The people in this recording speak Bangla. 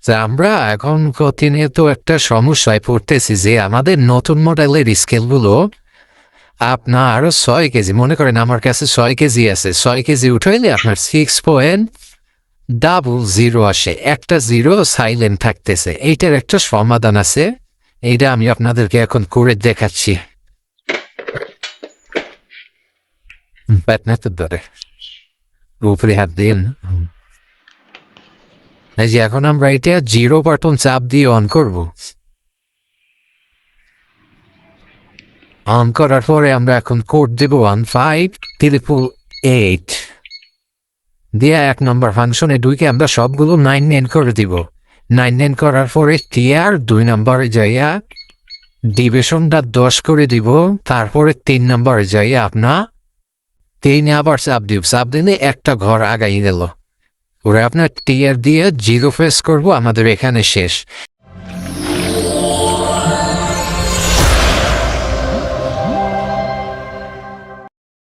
যে আমরা এখন প্রতিনিয়ত একটা সমস্যায় পড়তেছি যে আমাদের নতুন মডেলের স্কেলগুলো আপনার 6 কেজি, মনে করেন আমার কাছে 6 কেজি আছে, 6 কেজি উঠাইলে আপনার 6.00 আসে, একটা জিরো সাইলেন্ট থাকতেছে। এইটার একটা সমাধান আছে, এইটা আমি আপনাদেরকে এখন করে দেখাচ্ছি। ব্যাটনেতে ধরে উপরে হাত দিন। এই যে এখন আমরা এটা 0 বাটন চাপ দিয়ে অন করব। অন করার পরে আমরা এখন কোড দেব 1588 দিয়ে 1 নম্বর ফাংশনে ঢুকে আমরা সবগুলো 99 করে দিব। 99 করার পরে টিআর 2 নম্বরে যাইয়া ডিভিশনটা 10 করে দিব। তারপরে 3 নম্বরে যাইয়া আপনার 3 আবার চাপ দিব, চাপ দিলে একটা ঘর আগাই গেল। ওরা আপনার টিআর দিয়ে 0 ফেস করবো, আমাদের এখানে শেষ।